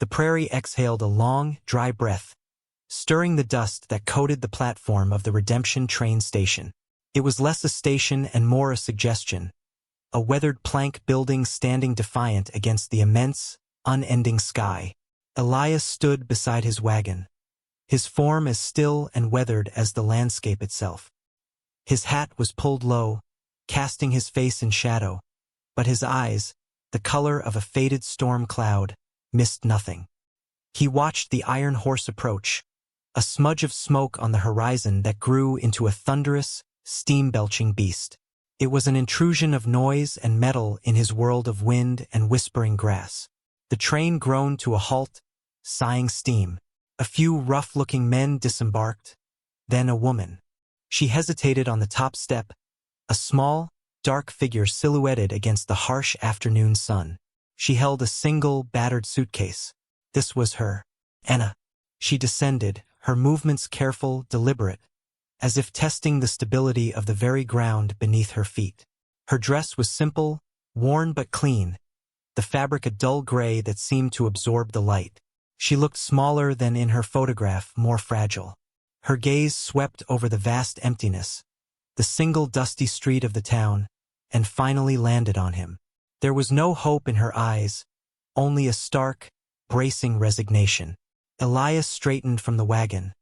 The prairie exhaled a long, dry breath, stirring the dust that coated the platform of the Redemption train station. It was less a station and more a suggestion, a weathered plank building standing defiant against the immense, unending sky. Elias stood beside his wagon, his form as still and weathered as the landscape itself. His hat was pulled low, casting his face in shadow, but his eyes, the color of a faded storm cloud, missed nothing. He watched the iron horse approach, a smudge of smoke on the horizon that grew into a thunderous, steam-belching beast. It was an intrusion of noise and metal in his world of wind and whispering grass. The train groaned to a halt, sighing steam. A few rough-looking men disembarked, then a woman. She hesitated on the top step, a small, dark figure silhouetted against the harsh afternoon sun. She held a single, battered suitcase. This was her. Anna. She descended, her movements careful, deliberate, as if testing the stability of the very ground beneath her feet. Her dress was simple, worn but clean, the fabric a dull gray that seemed to absorb the light. She looked smaller than in her photograph, more fragile. Her gaze swept over the vast emptiness, the single dusty street of the town, and finally landed on him. There was no hope in her eyes, only a stark, bracing resignation. Elias straightened from the wagon,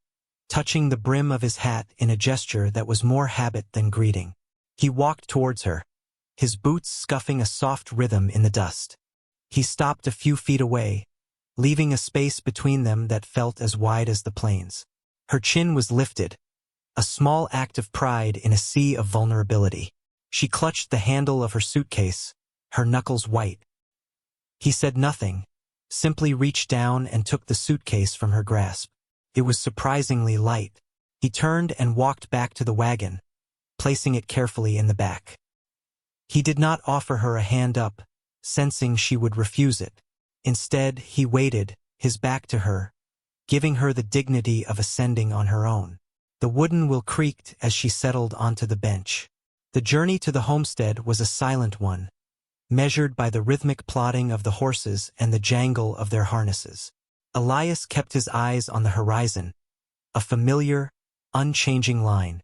touching the brim of his hat in a gesture that was more habit than greeting. He walked towards her, his boots scuffing a soft rhythm in the dust. He stopped a few feet away, leaving a space between them that felt as wide as the plains. Her chin was lifted, a small act of pride in a sea of vulnerability. She clutched the handle of her suitcase, her knuckles white. He said nothing, simply reached down and took the suitcase from her grasp. It was surprisingly light. He turned and walked back to the wagon, placing it carefully in the back. He did not offer her a hand up, sensing she would refuse it. Instead, he waited, his back to her, giving her the dignity of ascending on her own. The wooden wheel creaked as she settled onto the bench. The journey to the homestead was a silent one, measured by the rhythmic plodding of the horses and the jangle of their harnesses. Elias kept his eyes on the horizon, a familiar, unchanging line.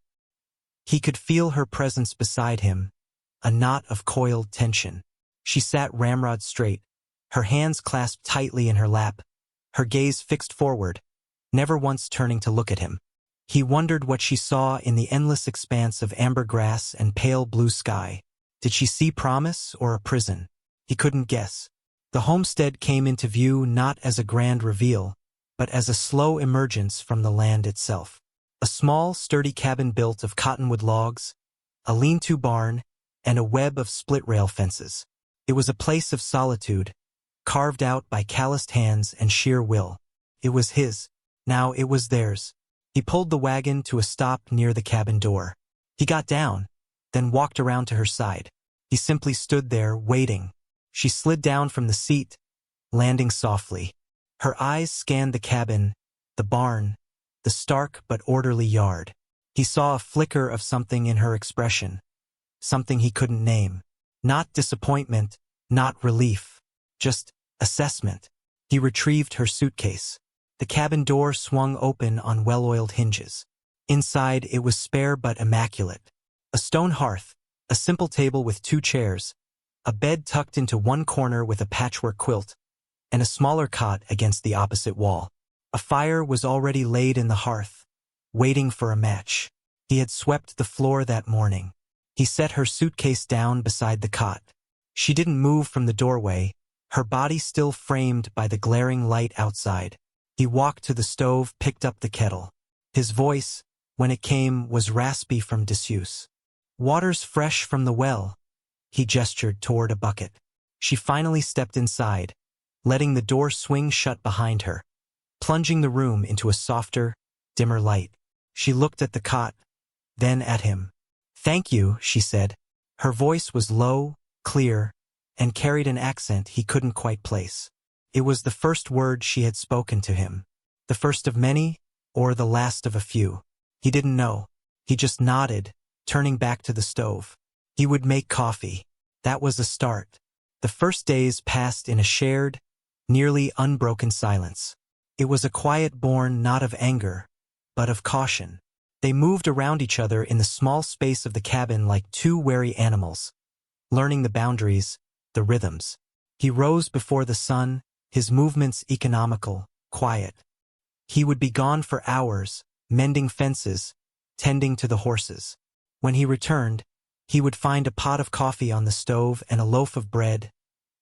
He could feel her presence beside him, a knot of coiled tension. She sat ramrod straight, her hands clasped tightly in her lap, her gaze fixed forward, never once turning to look at him. He wondered what she saw in the endless expanse of amber grass and pale blue sky. Did she see promise or a prison? He couldn't guess. The homestead came into view not as a grand reveal, but as a slow emergence from the land itself. A small, sturdy cabin built of cottonwood logs, a lean-to barn, and a web of split-rail fences. It was a place of solitude, carved out by calloused hands and sheer will. It was his. Now it was theirs. He pulled the wagon to a stop near the cabin door. He got down, then walked around to her side. He simply stood there, waiting. She slid down from the seat, landing softly. Her eyes scanned the cabin, the barn, the stark but orderly yard. He saw a flicker of something in her expression, something he couldn't name. Not disappointment, not relief, just assessment. He retrieved her suitcase. The cabin door swung open on well-oiled hinges. Inside, it was spare but immaculate. A stone hearth, a simple table with 2 chairs, a bed tucked into one corner with a patchwork quilt, and a smaller cot against the opposite wall. A fire was already laid in the hearth, waiting for a match. He had swept the floor that morning. He set her suitcase down beside the cot. She didn't move from the doorway, her body still framed by the glaring light outside. He walked to the stove, picked up the kettle. His voice, when it came, was raspy from disuse. "Water's fresh from the well." He gestured toward a bucket. She finally stepped inside, letting the door swing shut behind her, plunging the room into a softer, dimmer light. She looked at the cot, then at him. "Thank you," she said. Her voice was low, clear, and carried an accent he couldn't quite place. It was the first word she had spoken to him. The first of many, or the last of a few. He didn't know. He just nodded, turning back to the stove. He would make coffee. That was a start. The first days passed in a shared, nearly unbroken silence. It was a quiet born not of anger, but of caution. They moved around each other in the small space of the cabin like two wary animals, learning the boundaries, the rhythms. He rose before the sun, his movements economical, quiet. He would be gone for hours, mending fences, tending to the horses. When he returned, he would find a pot of coffee on the stove and a loaf of bread,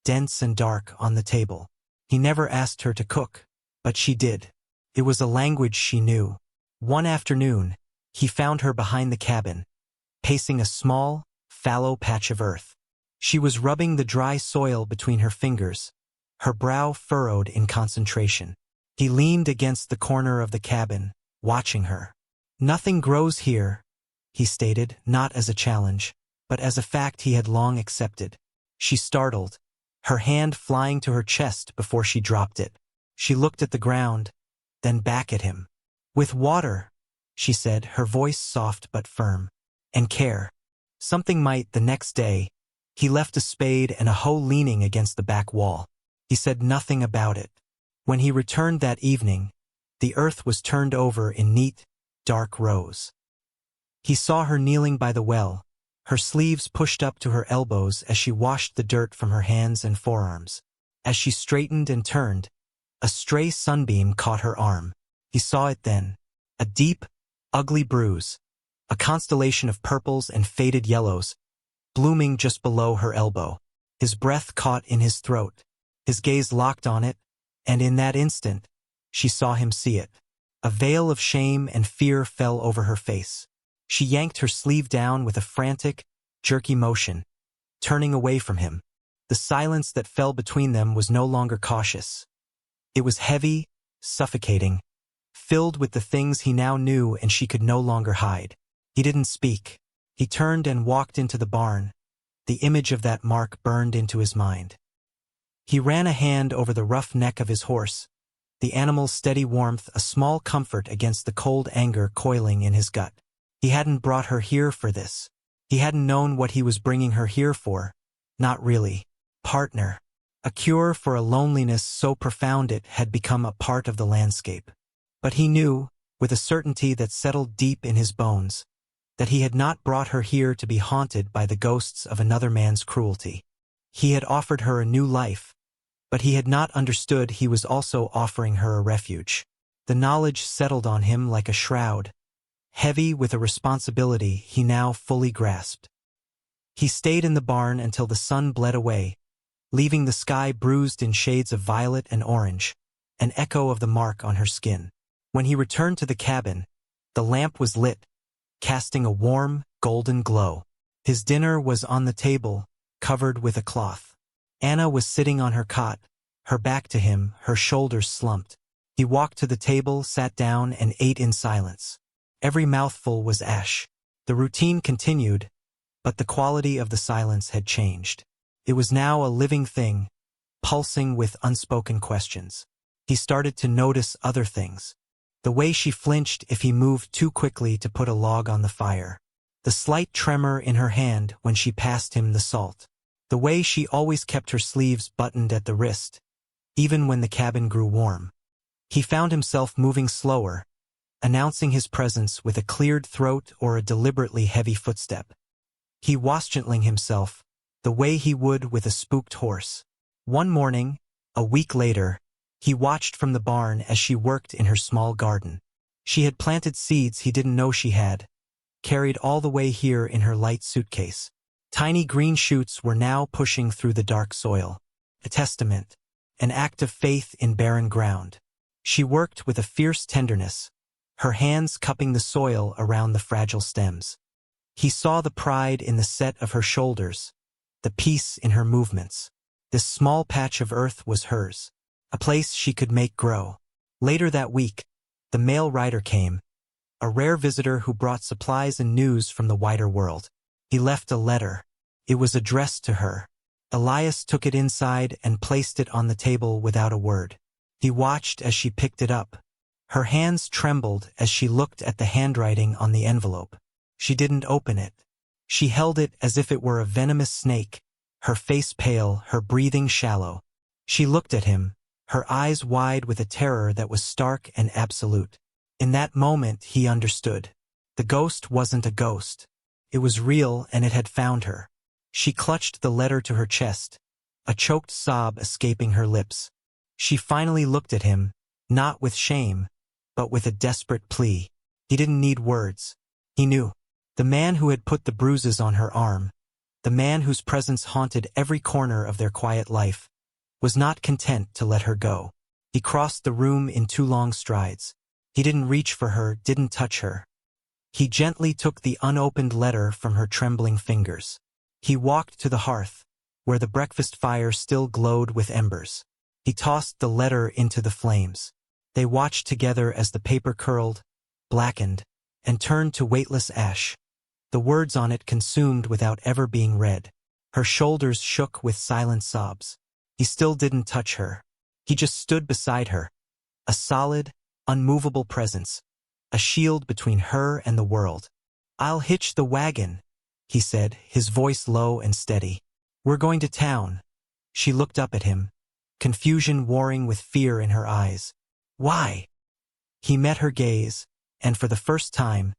dense and dark, on the table. He never asked her to cook, but she did. It was a language she knew. One afternoon, he found her behind the cabin, pacing a small, fallow patch of earth. She was rubbing the dry soil between her fingers, her brow furrowed in concentration. He leaned against the corner of the cabin, watching her. "Nothing grows here," he stated, not as a challenge, but as a fact he had long accepted. She startled, her hand flying to her chest before she dropped it. She looked at the ground, then back at him. "With water," she said, her voice soft but firm. "And care. Something might." The next day, he left a spade and a hoe leaning against the back wall. He said nothing about it. When he returned that evening, the earth was turned over in neat, dark rows. He saw her kneeling by the well, her sleeves pushed up to her elbows as she washed the dirt from her hands and forearms. As she straightened and turned, a stray sunbeam caught her arm. He saw it then, a deep, ugly bruise, a constellation of purples and faded yellows, blooming just below her elbow. His breath caught in his throat. His gaze locked on it, and in that instant, she saw him see it. A veil of shame and fear fell over her face. She yanked her sleeve down with a frantic, jerky motion, turning away from him. The silence that fell between them was no longer cautious. It was heavy, suffocating, filled with the things he now knew and she could no longer hide. He didn't speak. He turned and walked into the barn. The image of that mark burned into his mind. He ran a hand over the rough neck of his horse, the animal's steady warmth a small comfort against the cold anger coiling in his gut. He hadn't brought her here for this. He hadn't known what he was bringing her here for. Not really. Partner. A cure for a loneliness so profound it had become a part of the landscape. But he knew, with a certainty that settled deep in his bones, that he had not brought her here to be haunted by the ghosts of another man's cruelty. He had offered her a new life, but he had not understood he was also offering her a refuge. The knowledge settled on him like a shroud, heavy with a responsibility he now fully grasped. He stayed in the barn until the sun bled away, leaving the sky bruised in shades of violet and orange, an echo of the mark on her skin. When he returned to the cabin, the lamp was lit, casting a warm, golden glow. His dinner was on the table, covered with a cloth. Anna was sitting on her cot, her back to him, her shoulders slumped. He walked to the table, sat down, and ate in silence. Every mouthful was ash. The routine continued, but the quality of the silence had changed. It was now a living thing, pulsing with unspoken questions. He started to notice other things. The way she flinched if he moved too quickly to put a log on the fire. The slight tremor in her hand when she passed him the salt. The way she always kept her sleeves buttoned at the wrist, even when the cabin grew warm. He found himself moving slower, announcing his presence with a cleared throat or a deliberately heavy footstep. He was gentling himself, the way he would with a spooked horse. One morning, a week later, he watched from the barn as she worked in her small garden. She had planted seeds he didn't know she had, carried all the way here in her light suitcase. Tiny green shoots were now pushing through the dark soil. A testament, an act of faith in barren ground. She worked with a fierce tenderness, her hands cupping the soil around the fragile stems. He saw the pride in the set of her shoulders, the peace in her movements. This small patch of earth was hers, a place she could make grow. Later that week, the mail rider came, a rare visitor who brought supplies and news from the wider world. He left a letter. It was addressed to her. Elias took it inside and placed it on the table without a word. He watched as she picked it up. Her hands trembled as she looked at the handwriting on the envelope. She didn't open it. She held it as if it were a venomous snake, her face pale, her breathing shallow. She looked at him, her eyes wide with a terror that was stark and absolute. In that moment, he understood. The ghost wasn't a ghost. It was real, and it had found her. She clutched the letter to her chest, a choked sob escaping her lips. She finally looked at him, not with shame, but with a desperate plea. He didn't need words. He knew. The man who had put the bruises on her arm, the man whose presence haunted every corner of their quiet life, was not content to let her go. He crossed the room in 2 long strides. He didn't reach for her, didn't touch her. He gently took the unopened letter from her trembling fingers. He walked to the hearth, where the breakfast fire still glowed with embers. He tossed the letter into the flames. They watched together as the paper curled, blackened, and turned to weightless ash. The words on it consumed without ever being read. Her shoulders shook with silent sobs. He still didn't touch her. He just stood beside her, a solid, unmovable presence, a shield between her and the world. "I'll hitch the wagon," he said, his voice low and steady. "We're going to town." She looked up at him, confusion warring with fear in her eyes. "Why?" He met her gaze, and for the first time,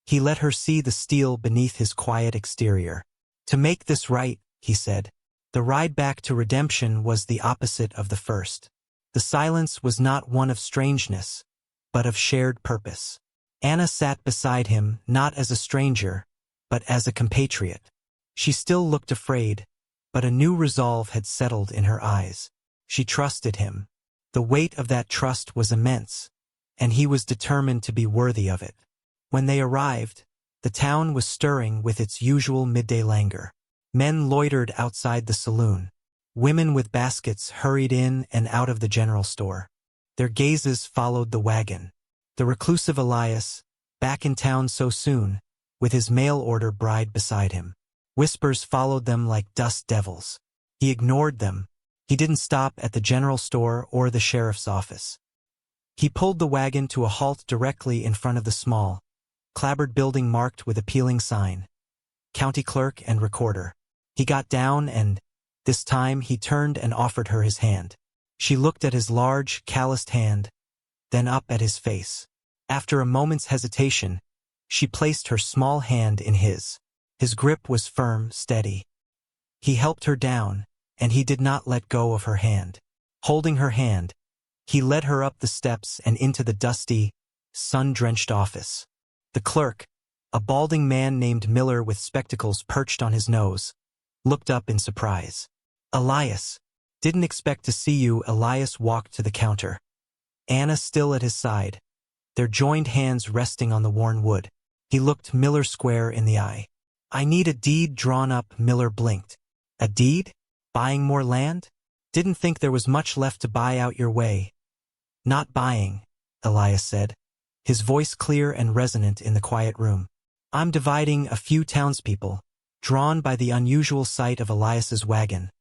he let her see the steel beneath his quiet exterior. "To make this right," he said. The ride back to redemption was the opposite of the first. The silence was not one of strangeness, but of shared purpose. Anna sat beside him, not as a stranger, but as a compatriot. She still looked afraid, but a new resolve had settled in her eyes. She trusted him. The weight of that trust was immense, and he was determined to be worthy of it. When they arrived, the town was stirring with its usual midday languor. Men loitered outside the saloon. Women with baskets hurried in and out of the general store. Their gazes followed the wagon. The reclusive Elias, back in town so soon, with his mail-order bride beside him. Whispers followed them like dust devils. He ignored them. He didn't stop at the general store or the sheriff's office. He pulled the wagon to a halt directly in front of the small, clapboard building marked with appealing sign, County Clerk and Recorder. He got down and, this time, he turned and offered her his hand. She looked at his large, calloused hand, then up at his face. After a moment's hesitation, she placed her small hand in his. His grip was firm, steady. He helped her down, and he did not let go of her hand. Holding her hand, he led her up the steps and into the dusty, sun-drenched office. The clerk, a balding man named Miller with spectacles perched on his nose, looked up in surprise. "Elias, didn't expect to see you." Elias walked to the counter. Anna still at his side, their joined hands resting on the worn wood. He looked Miller square in the eye. "I need a deed drawn up." Miller blinked. "A deed? Buying more land? Didn't think there was much left to buy out your way." "Not buying," Elias said, his voice clear and resonant in the quiet room. "I'm dividing." A few townspeople, drawn by the unusual sight of Elias's wagon,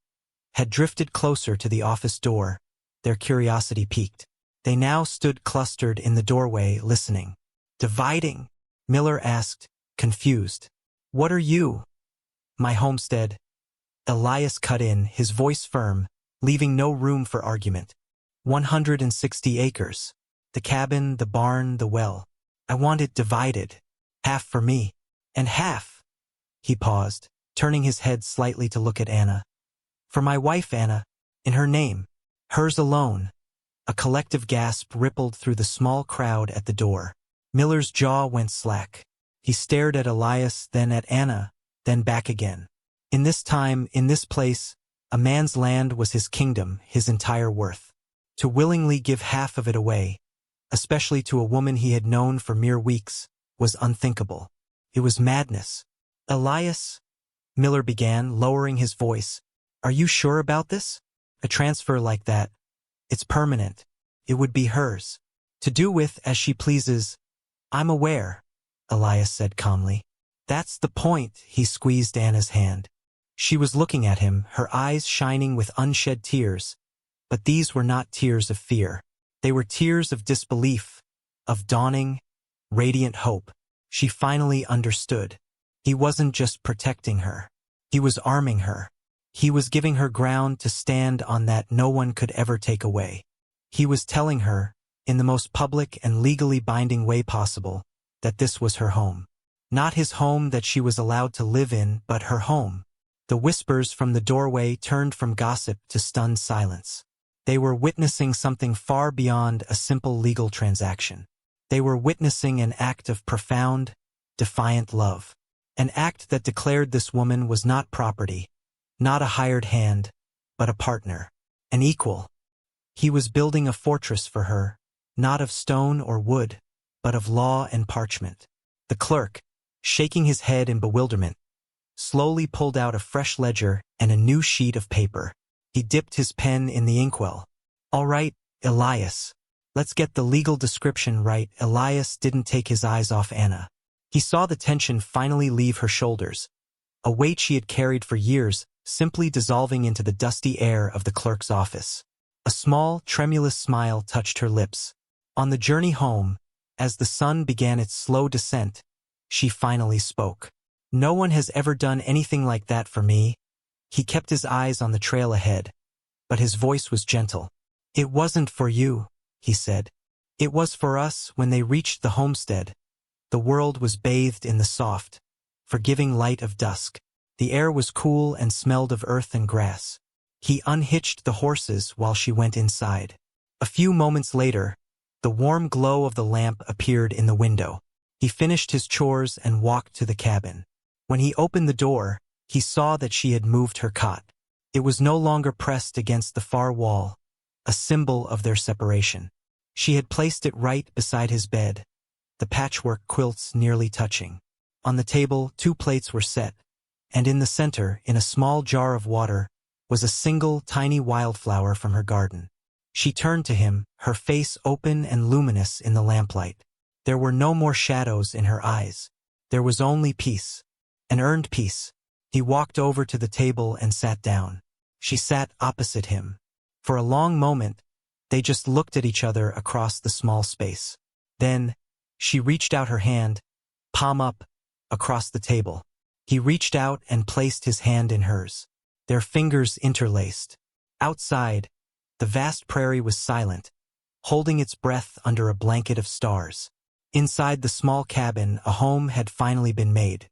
had drifted closer to the office door, their curiosity piqued. They now stood clustered in the doorway, listening. "Dividing?" Miller asked, confused. "What are you?" "My homestead." Elias cut in, his voice firm, leaving no room for argument. 160 acres. The cabin, the barn, the well. I want it divided. Half for me. And half. He paused, turning his head slightly to look at Anna. "For my wife, Anna, in her name. Hers alone." A collective gasp rippled through the small crowd at the door. Miller's jaw went slack. He stared at Elias, then at Anna, then back again. In this time, in this place, a man's land was his kingdom, his entire worth. To willingly give half of it away, especially to a woman he had known for mere weeks, was unthinkable. It was madness. "Elias," Miller began, lowering his voice, "are you sure about this? A transfer like that, it's permanent. It would be hers. To do with as she pleases." "I'm aware," Elias said calmly. "That's the point." He squeezed Anna's hand. She was looking at him, her eyes shining with unshed tears, but these were not tears of fear. They were tears of disbelief, of dawning, radiant hope. She finally understood. He wasn't just protecting her. He was arming her. He was giving her ground to stand on that no one could ever take away. He was telling her, in the most public and legally binding way possible, that this was her home. Not his home that she was allowed to live in, but her home. The whispers from the doorway turned from gossip to stunned silence. They were witnessing something far beyond a simple legal transaction. They were witnessing an act of profound, defiant love. An act that declared this woman was not property, not a hired hand, but a partner, an equal. He was building a fortress for her, not of stone or wood, but of law and parchment. The clerk, shaking his head in bewilderment, slowly pulled out a fresh ledger and a new sheet of paper. He dipped his pen in the inkwell. "All right, Elias. Let's get the legal description right." Elias didn't take his eyes off Anna. He saw the tension finally leave her shoulders, a weight she had carried for years simply dissolving into the dusty air of the clerk's office. A small, tremulous smile touched her lips. On the journey home, as the sun began its slow descent, she finally spoke. "No one has ever done anything like that for me." He kept his eyes on the trail ahead, but his voice was gentle. "It wasn't for you," he said. "It was for us." When they reached the homestead, the world was bathed in the soft, forgiving light of dusk. The air was cool and smelled of earth and grass. He unhitched the horses while she went inside. A few moments later, the warm glow of the lamp appeared in the window. He finished his chores and walked to the cabin. When he opened the door, he saw that she had moved her cot. It was no longer pressed against the far wall, a symbol of their separation. She had placed it right beside his bed, the patchwork quilts nearly touching. On the table, 2 plates were set, and in the center, in a small jar of water, was a single tiny wildflower from her garden. She turned to him, her face open and luminous in the lamplight. There were no more shadows in her eyes. There was only peace, an earned peace. He walked over to the table and sat down. She sat opposite him. For a long moment, they just looked at each other across the small space. Then, she reached out her hand, palm up, across the table. He reached out and placed his hand in hers. Their fingers interlaced. Outside, the vast prairie was silent, holding its breath under a blanket of stars. Inside the small cabin, a home had finally been made.